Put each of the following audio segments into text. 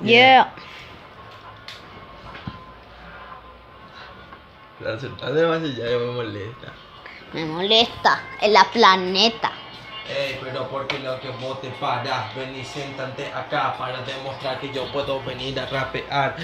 Yeah. La aceptas demasiado, ya me molesta. Me molesta. En la planeta. Pero porque lo que vos te paras, ven y siéntate acá para demostrar que yo puedo venir a rapear.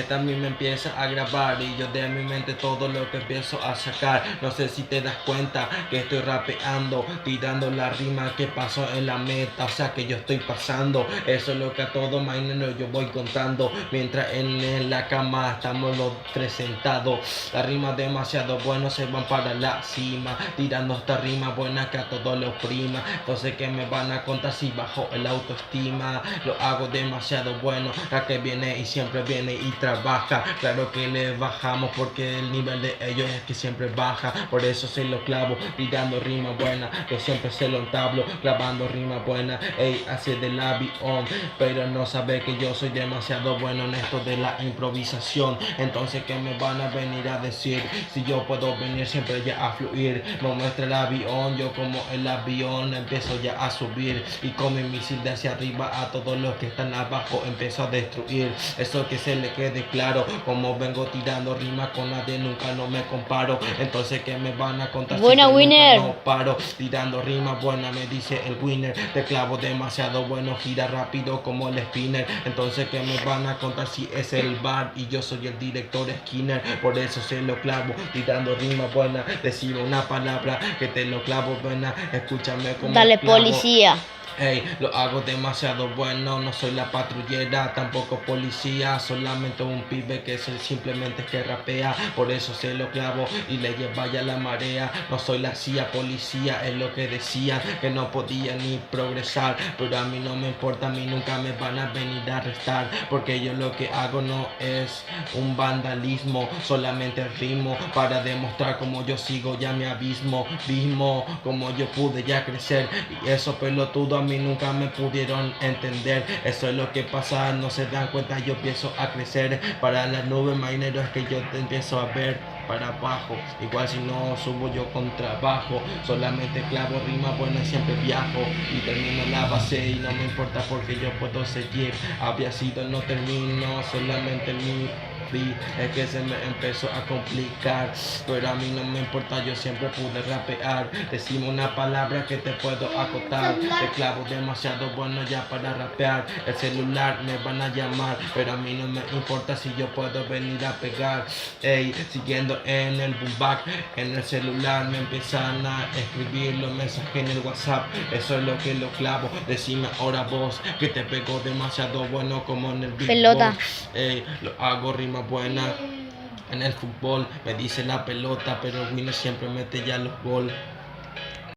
También me empieza a grabar y yo de mi mente todo lo que empiezo a sacar. No sé si te das cuenta que estoy rapeando, tirando la rima que pasó en la meta, o sea que yo estoy pasando. Eso es lo que a todo mañana yo voy contando. Mientras en la cama estamos los tres sentados. La rima demasiado buena, se van para la cima, tirando esta rima buena que a todos los prima. Entonces que me van a contar si bajo el autoestima. Lo hago demasiado bueno, la que viene y siempre viene y trabaja. Claro que le bajamos porque el nivel de ellos es que siempre baja. Por eso se lo clavo, tirando rima buena. Yo siempre se lo entablo, clavando rima buena. Ey, así es del avión. Pero no sabe que yo soy demasiado bueno en esto de la improvisación. Entonces que me van a venir a decir si yo puedo venir siempre ya a fluir. Me muestra el avión, yo como el avión empiezo ya a subir y con mi misil de hacia arriba a todos los que están abajo empiezo a destruir. Eso que se le quede claro, como vengo tirando rimas con nadie nunca no me comparo. Entonces que me van a contar Buena, si yo winner. nunca no paro tirando rimas buenas, me dice el winner. Te clavo demasiado bueno, gira rápido como el spinner. Entonces que me van a contar si es el bar y yo soy el director Skinner. Por eso se lo clavo, tirando rimas buenas. Decime una palabra que te lo clavo buena. Escúchame como Dale, clavo. policía. Hey, lo hago demasiado bueno, no soy la patrullera, tampoco policía, solamente un pibe que simplemente que rapea, por eso se lo clavo y le lleva ya la marea. No soy la CIA policía, es lo que decían, que no podía ni progresar, pero a mí no me importa, a mí nunca me van a venir a arrestar, porque yo lo que hago no es un vandalismo, solamente rimo para demostrar como yo sigo ya mi abismo, como yo pude ya crecer, y eso pelotudo a mí nunca me pudieron entender. Eso es lo que pasa, no se dan cuenta, yo empiezo a crecer para las nubes, marinero, es que yo te empiezo a ver para abajo. Igual si no subo yo con trabajo, solamente clavo rima buena, siempre viajo y termino la base y no me importa porque yo puedo seguir. Había sido, no termino, solamente mi es que se me empezó a complicar, pero a mí no me importa, yo siempre pude rapear. Decime una palabra que te puedo acotar, te clavo demasiado bueno ya para rapear. El celular me van a llamar, pero a mí no me importa si yo puedo venir a pegar. Ey, siguiendo en el boom back, en el celular me empiezan a escribir los mensajes en el WhatsApp. Eso es lo que lo clavo. Decime ahora vos que te pegó demasiado bueno como en el Big Pelota. Ball. Ey, lo hago rima buena en el fútbol, me dice la pelota, pero el winner siempre mete ya los goles.